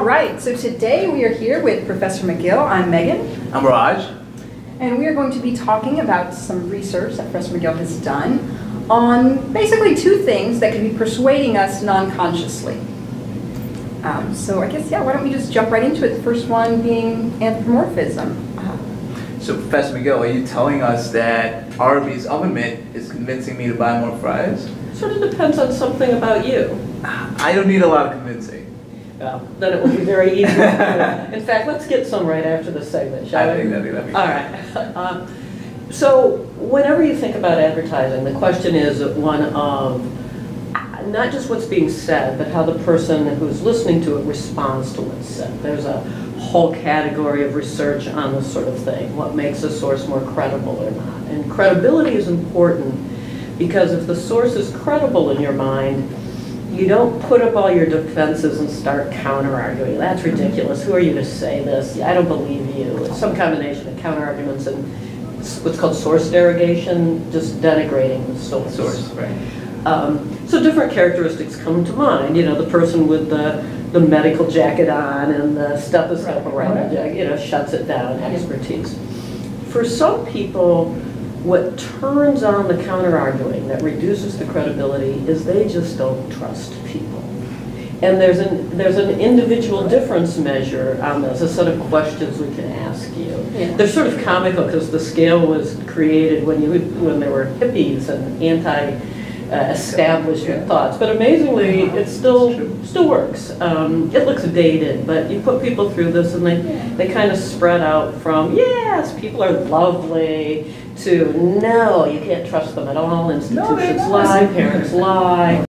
All right, so today we are here with Professor McGill. I'm Megan. I'm Raj. And we are going to be talking about some research that Professor McGill has done on basically two things that can be persuading us non-consciously. So I guess, yeah, why don't we just jump right into it? The first one being anthropomorphism. So Professor McGill, are you telling us that Arby's oven mitt is convincing me to buy more fries? Sort of depends on something about you. I don't need a lot of convincing. Well, then it will be very easy to do. In fact, let's get some right after the segment, shall we? I think that'd be all right. So whenever you think about advertising, the question is one of not just what's being said, but how the person who's listening to it responds to what's said. There's a whole category of research on this sort of thing. What makes a source more credible or not? And credibility is important because if the source is credible in your mind, you don't put up all your defenses and start counter-arguing. That's ridiculous. Who are you to say this? I don't believe you. It's some combination of counter-arguments and what's called source derogation, just denigrating the source. Right. So different characteristics come to mind. You know, the person with the medical jacket on and the stethoscope around the jacket, you know, shuts it down, expertise. For some people, what turns on the counter-arguing that reduces the credibility is they just don't trust people. And there's an individual difference measure on this, a set of questions we can ask you. Yeah. They're sort of comical because the scale was created when there were hippies and anti-establishment thoughts, but amazingly it still works. It looks dated, but you put people through this and they kind of spread out from, yes, people are lovely, to no, you can't trust them at all, institutions lie, parents lie.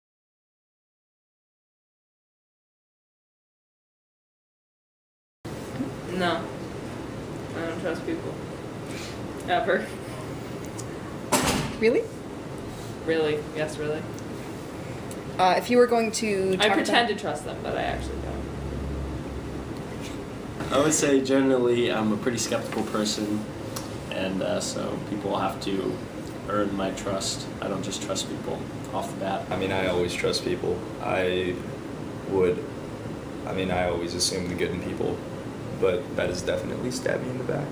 No, I don't trust people. Ever. Really? Really? Yes, really. If you were going to I pretend to trust them, but I actually don't. I would say generally I'm a pretty skeptical person, and so people have to earn my trust. I don't just trust people off the bat. I mean, I always trust people. I always assume the good in people, but that has definitely stabbed me in the back.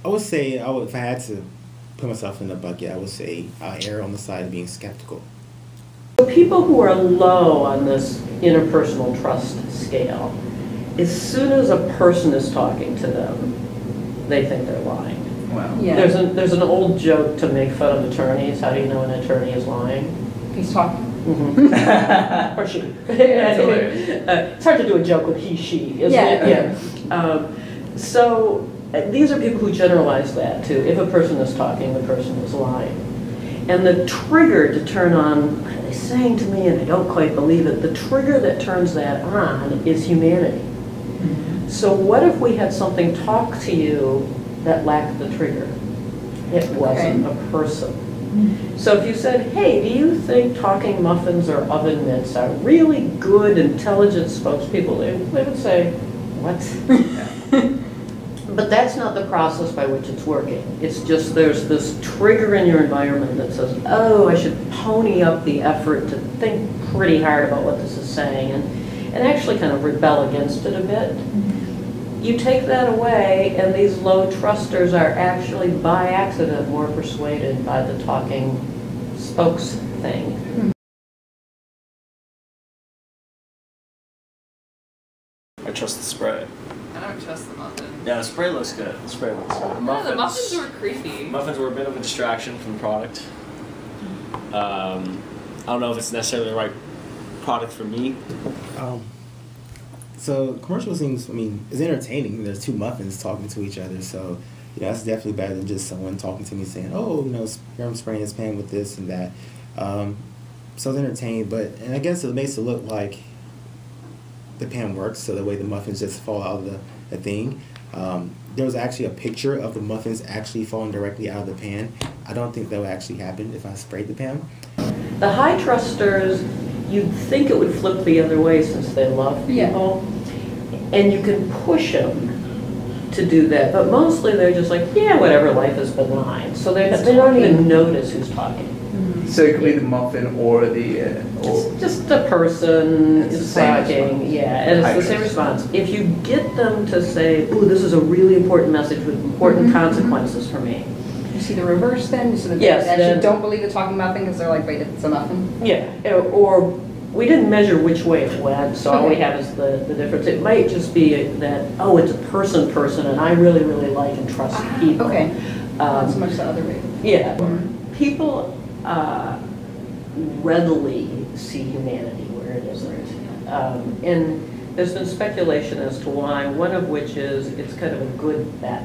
I would say, if I had to put myself in the bucket, I would say I'll err on the side of being skeptical. People who are low on this interpersonal trust scale, as soon as a person is talking to them, they think they're lying. Wow. Yeah. There's an old joke to make fun of attorneys. How do you know an attorney is lying? He's talking. Mm-hmm. Or she. It's hard to do a joke with he, she, isn't it? Yeah. So these are people who generalize that too. If a person is talking, the person is lying. And the trigger to turn on, what are they saying to me and I don't quite believe it, the trigger that turns that on is humanity. Mm-hmm. So what if we had something talk to you that lacked the trigger? It wasn't a person. Mm-hmm. So if you said, hey, do you think talking muffins or oven mitts are really good, intelligent spokespeople? They would say, what? But that's not the process by which it's working. It's just there's this trigger in your environment that says, oh, I should pony up the effort to think pretty hard about what this is saying and actually kind of rebel against it a bit. Mm-hmm. You take that away and these low trusters are actually by accident more persuaded by the talking spokes thing. Mm-hmm. I trust the spray. I don't trust the muffin. Yeah, the spray looks good. The spray looks good. No, the muffins were creepy. Muffins were a bit of a distraction from the product. I don't know if it's necessarily the right product for me. So commercial seems, it's entertaining. There's two muffins talking to each other, so that's definitely better than just someone talking to me saying, oh, here I'm spraying this pan with this and that. So it's entertaining, and I guess it makes it look like the pan works, so the way the muffins just fall out of the thing. There was actually a picture of the muffins actually falling directly out of the pan. I don't think that would actually happen if I sprayed the pan. The high trusters, you'd think it would flip the other way since they love people. And you can push them to do that, but mostly they're just like, yeah, whatever, life is benign. So they don't even notice who's talking. So it could be the muffin or the It's just the person It's the is same talking, response. yeah, and it's the same response. If you get them to say, ooh, this is a really important message with important consequences for me. You see the reverse then? So that Yes, they actually then- don't believe the talking muffin because they're like, wait, it's a muffin? Yeah, or we didn't measure which way it went, so all we Okay. have is the difference. It might just be that, oh, it's a person, and I really, really like and trust people. Okay. Not so Um, much the other way. Yeah, people readily see humanity where it isn't. And there's been speculation as to why, one of which is it's kind of a good bet,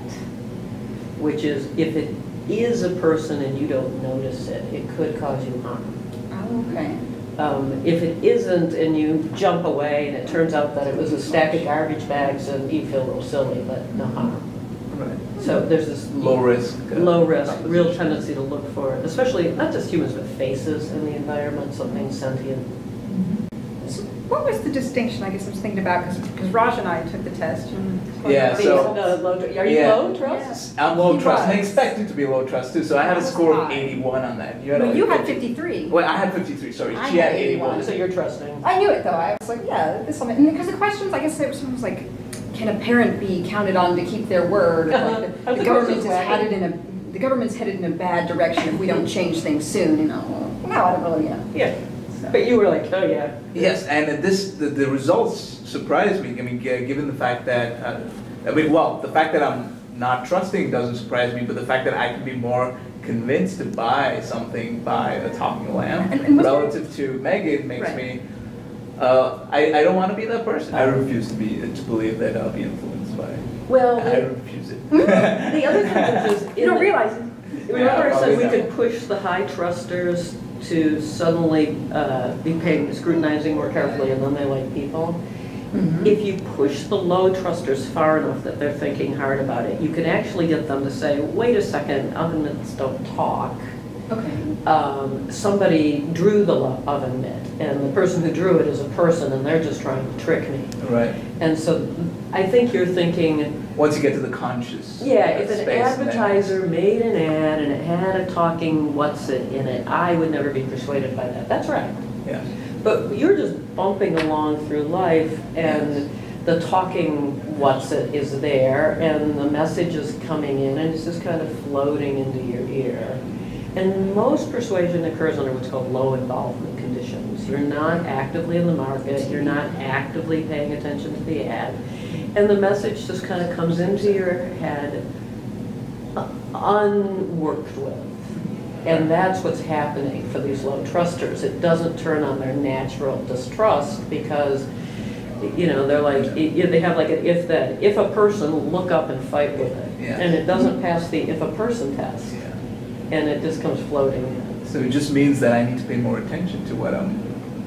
which is if it is a person and you don't notice it, it could cause you harm. Oh, okay. If it isn't and you jump away and it turns out that it was a stack of garbage bags, and you feel a little silly, but no harm. right. So there's this Low risk. low risk, real proposition. tendency to look for, especially not just humans, but faces in the environment, something sentient. So what was the distinction, I guess I was thinking about, because Raj and I took the test. Yeah, so- Are you Yeah. low trust? I'm low He trust, and I was. expected to be low trust too, so I had a That was score of high. 81 on that. Well, like you had 50. 53. Well, I had 53, sorry. I She had had 81. So you're trusting. I knew it though. I was like, yeah, this one. Because the questions, I guess there was something like, can a parent be counted on to keep their word? Uh-huh. Like How's the the government is questions headed in a the government's headed in a bad direction if we don't change things soon. You know, no, I don't really, Yeah, but you were like, oh yeah. Yes, and the results surprised me. I mean, given the fact that, the fact that I'm not trusting doesn't surprise me, but the fact that I can be more convinced to buy something by a talking lamp And was there- relative to Megan makes Right. me, I don't want to be that person. I refuse to believe that I'll be influenced by it. Well, I refuse it. the other thing is, you don't realize it. remember I probably said we not. could push the high trusters to suddenly be scrutinizing more carefully, and then they like people. If you push the low trusters far enough that they're thinking hard about it, you can actually get them to say, wait a second, oven mitts don't talk. Okay. Somebody drew the oven mitt, and the person who drew it is a person, and they're just trying to trick me. Right. And so I think you're thinking, Once you get to the conscious yeah, if an space, then- advertiser made an ad and it had a talking what's it in it, I would never be persuaded by that. That's right. Yeah. But you're just bumping along through life, and the talking what's it is there, and the message is coming in, and it's just kind of floating into your ear. And most persuasion occurs under what's called low involvement conditions. You're not actively in the market, you're not actively paying attention to the ad, and the message just kind of comes into your head unworked with. And that's what's happening for these low trusters. It doesn't turn on their natural distrust because, they're like, they have like an if that. If a person, look up and fight with it. Yeah. And it doesn't pass the if a person test. Yeah. And it just comes floating in. So it just means that I need to pay more attention to what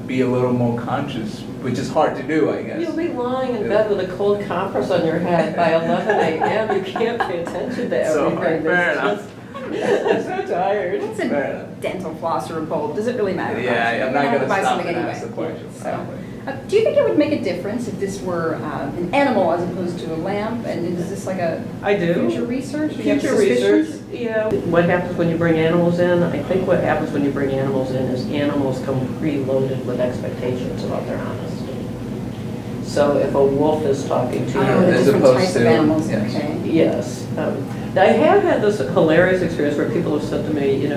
be a little more conscious, which is hard to do, I guess. You'll be lying in bed with a cold compress on your head by 11 a.m. You can't pay attention to So, everything. fair It's enough. just- I'm so tired. It's Fair a enough. dental floss or a bulb. Does it really matter? Yeah, I'm You're not gonna gonna buy stop something and ask the question. So, do you think it would make a difference if this were an animal as opposed to a lamp? And is this like a I do. future research? Do you have Future research, suspicions? yeah. What happens when you bring animals in? I think what happens when you bring animals in is animals come preloaded with expectations about their honesty. So if a wolf is talking to you, Oh, the As different opposed types of to- animals, yes. okay. yes. I have had this hilarious experience where people have said to me,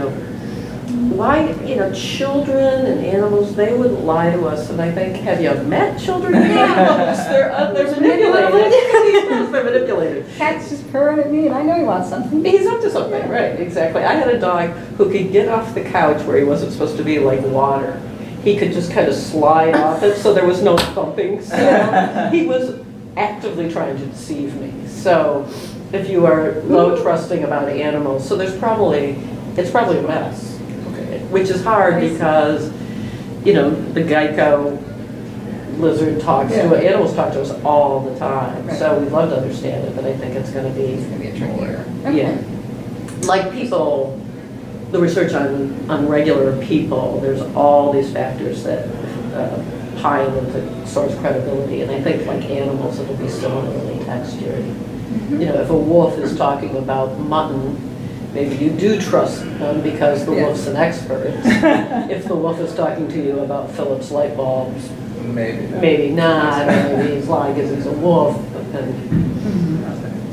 why, children and animals, they wouldn't lie to us. And I think, have you met children and animals? They're manipulated. They're manipulated. Cat's just purring at me and I know he wants something. He's up to something, right, exactly. I had a dog who could get off the couch where he wasn't supposed to be, like water. He could just kind of slide off it, so there was no thumping. So he was actively trying to deceive me. So if you are low trusting about animals, so it's probably a mess, which is hard because, the Geico lizard talks to animals talk to us all the time. Right. So we'd love to understand it, but I think it's going to It's gonna be a trickier. yeah. Like people, the research on regular people, there's all these factors that pile into source credibility, and I think like animals, it'll be similarly textured. You know, if a wolf is talking about mutton, maybe you do trust them because the wolf's an expert. If the wolf is talking to you about Philips light bulbs, maybe not. Maybe he's lying because he's a wolf.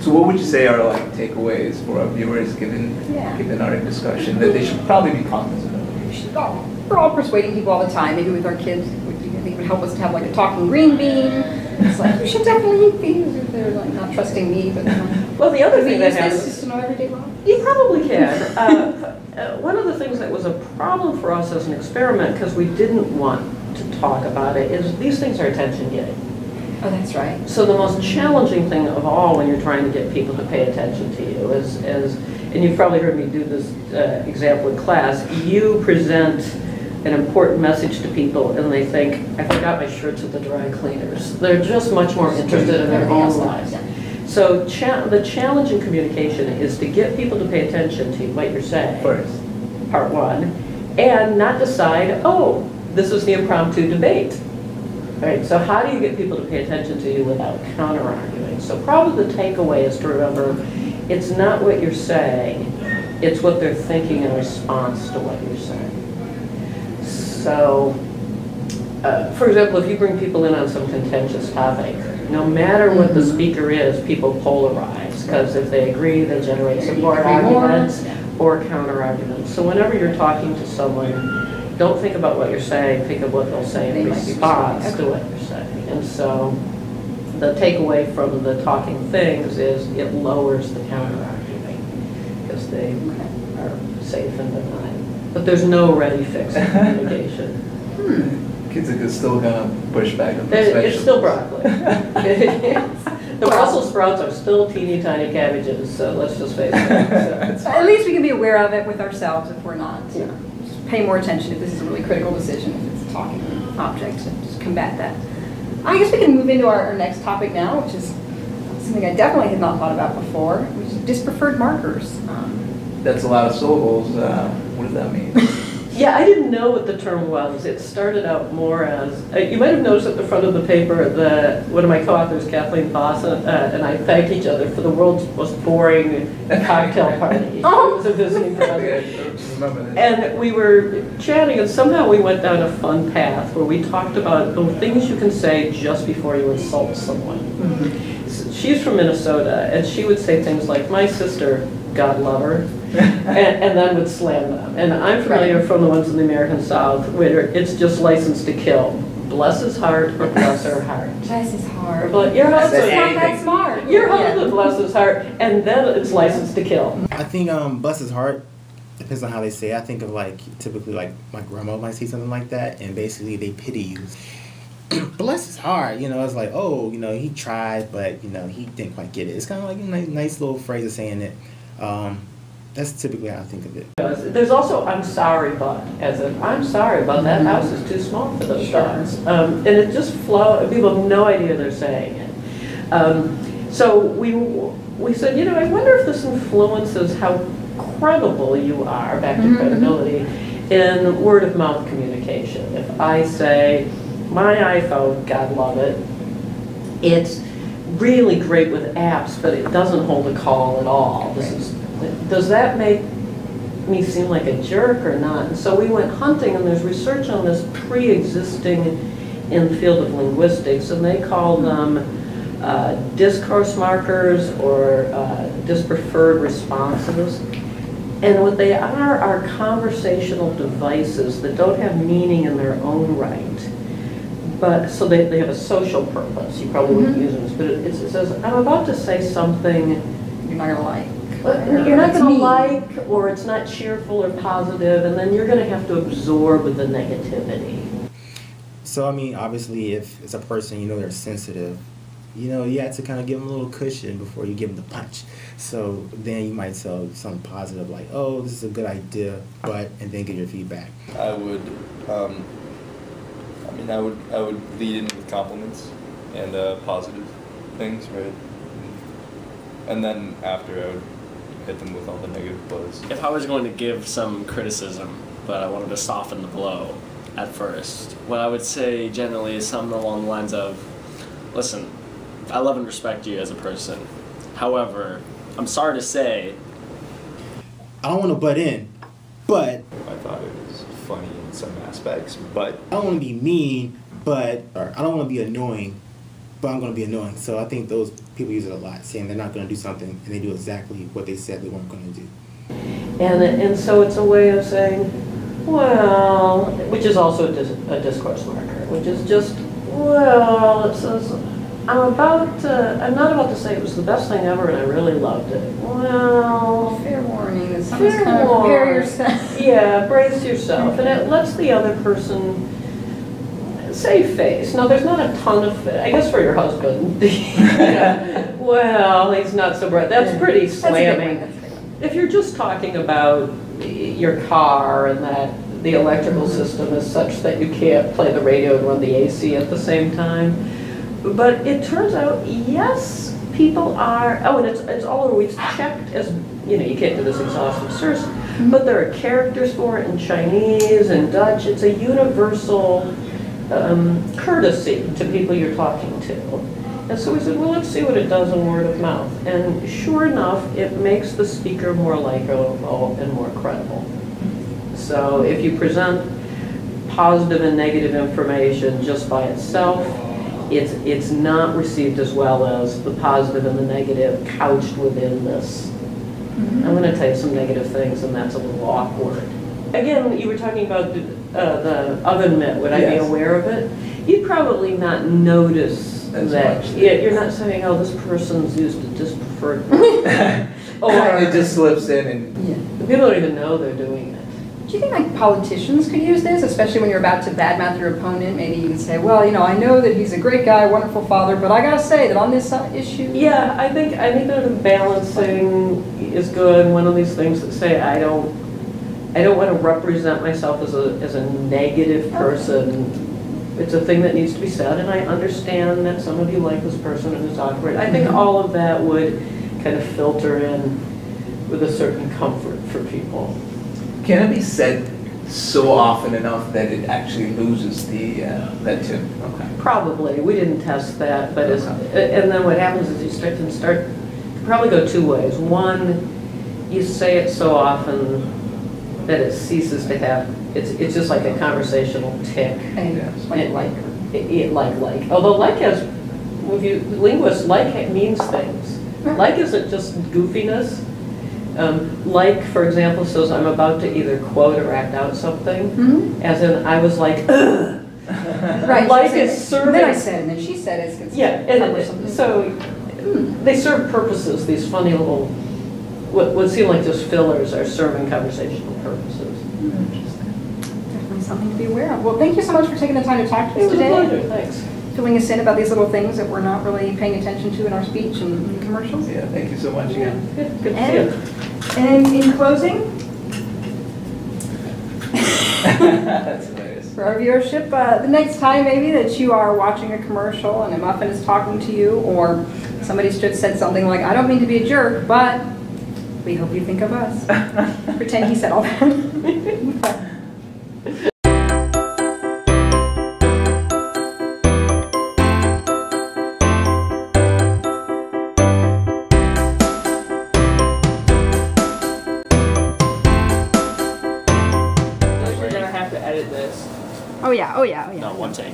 So what would you say are like takeaways for our viewers given our discussion that they should probably be cognizant of? We're all persuading people all the time. Maybe with our kids, I think it would help us to have like a talking green bean. It's like, you should definitely eat these if they're like not trusting me. But well, the other thing that happens, just to know everyday law? You probably can. One of the things that was a problem for us as an experiment, because we didn't want to talk about it, is these things are attention-getting. Oh, that's right. So the most challenging thing of all when you're trying to get people to pay attention to you is and you've probably heard me do this example in class, you present an important message to people and they think, I forgot my shirts at the dry cleaners. They're just much more interested in their own lives. So the challenge in communication is to get people to pay attention to what you're saying, part one, and not decide, oh, this is the impromptu debate. Right, so how do you get people to pay attention to you without counter-arguing? So probably the takeaway is to remember, it's not what you're saying, it's what they're thinking in response to what you're saying. So, for example, if you bring people in on some contentious topic, no matter what the speaker is, people polarize, because if they agree, they generate support arguments or counter-arguments. So whenever you're talking to someone, don't think about what you're saying, think of what they'll say in response to what you're saying. And so the takeaway from the talking things is it lowers the counter-arguing because they are safe and benign. But there's no ready fix in communication. Kids are still gonna push back on It's still broccoli. The Brussels sprouts are still teeny tiny cabbages, so let's just face it. So. At least we can be aware of it with ourselves if we're not. Just pay more attention if this is a really critical decision, if it's a talking object, and just combat that. I guess we can move into our next topic now, which is something I definitely had not thought about before, which is dispreferred markers. That's a lot of syllables. What does that mean? Yeah, I didn't know what the term was. It started out more as, you might have noticed at the front of the paper that one of my co-authors, Kathleen Voss, and I thanked each other for the world's most boring cocktail party. It was a visiting professor. And we were chatting, and somehow we went down a fun path where we talked about the things you can say just before you insult someone. She's from Minnesota, and she would say things like, my sister, God love her, and then would slam them. And I'm familiar from the ones in the American South where it's just licensed to kill. Bless his heart or bless her heart. Bless his heart. But your husband, not that smart. Your husband bless his heart, and then it's licensed to kill. I think bless his heart depends on how they say it. I think of like typically like my grandma might say something like that, and basically they pity you. Bless his heart, you know, it's like, oh, you know, he tried, but, you know, he didn't quite get it. It's kind of like a nice little phrase of saying it. That's typically how I think of it. There's also, I'm sorry, but, as in, I'm sorry, but that house is too small for those dogs. And it just flows, people have no idea they're saying it. So we said, you know, I wonder if this influences how credible you are, back to credibility, in word-of-mouth communication. If I say, my iPhone, God love it, it's really great with apps, but it doesn't hold a call at all. Does that make me seem like a jerk or not? And so we went hunting, and there's research on this pre-existing in the field of linguistics, and they call them discourse markers or dispreferred responses. And what they are conversational devices that don't have meaning in their own right. But so they have a social purpose. You probably wouldn't use them, but it says, I'm about to say something you're not gonna like. You're not gonna like, or it's not cheerful or positive, and then you're gonna have to absorb the negativity. So I mean, obviously, if it's a person you know they're sensitive, you know, you have to kind of give them a little cushion before you give them the punch. So then you might tell something positive like, oh, this is a good idea, but, and then get your feedback. I would, I would lead in with compliments and positive things, right? And then after I would hit them with all the negative blows. If I was going to give some criticism, but I wanted to soften the blow at first, what I would say generally is something along the lines of, listen, I love and respect you as a person. However, I'm sorry to say, I don't want to butt in, but I thought it was funny in some aspects, but I don't want to be mean, or I don't want to be annoying, but I'm going to be annoying. So I think those people use it a lot, saying they're not going to do something and they do exactly what they said they weren't going to do. And so it's a way of saying, well, which is also a discourse marker, which is just, well, it says, I'm not about to say it was the best thing ever and I really loved it. Well, Fair warning, that someone's kind of prepare yourself. Yeah, brace yourself. And it lets the other person save face. Now, there's not a ton of, I guess for your husband, yeah, well, he's not so bright. That's pretty slamming. If you're just talking about your car and that the electrical system is such that you can't play the radio and run the AC at the same time. But it turns out, yes, people are, and it's all over, we've checked as, you can't do this exhaustive search, but there are characters for it in Chinese and Dutch. It's a universal courtesy to people you're talking to. And so we said, well, let's see what it does in word of mouth. And sure enough, it makes the speaker more likable and more credible. So if you present positive and negative information just by itself, it's not received as well as the positive and the negative couched within this. I'm going to tell you some negative things, and that's a little awkward. Again, you were talking about the oven mitt. Would I be aware of it? You'd probably not notice that. Yeah, you're not saying, oh, this person's used a dispreferred word. Or it just slips in and... People don't even know they're doing it. Do you think like politicians could use this, especially when you're about to badmouth your opponent? Maybe you can say, well, I know that he's a great guy, wonderful father, but I gotta say that on this issue. Yeah, I think that the balancing is good. One of these things that say I don't want to represent myself as a negative person. Okay. It's a thing that needs to be said, and I understand that some of you like this person and it's awkward. I think all of that would kind of filter in with a certain comfort for people. Can it be said so often enough that it actually loses that tune? Okay. Probably. We didn't test that, but and then what happens is you start probably go two ways. One, you say it so often that it ceases to have. It's just like a conversational tick. Like. Although like has, linguists, like means things. Like isn't just goofiness. Like, for example, says I'm about to either quote or act out something, as in I was like, ugh. Right. Like is serving. Then I said, and then she said it's and so they serve purposes. These funny little, what would seem like just fillers, are serving conversational purposes. Interesting. Definitely something to be aware of. Well, thank you so much for taking the time to talk to us today. It was a pleasure. Thanks. Filling us in about these little things that we're not really paying attention to in our speech and in commercials. Yeah, thank you so much again. Good to see you. And in closing, That's hilarious. for our viewership, the next time maybe that you are watching a commercial and a muffin is talking to you, or somebody's just said something like, I don't mean to be a jerk, but we hope you think of us. Pretend he said all that. Edit this. Oh yeah. No, one take.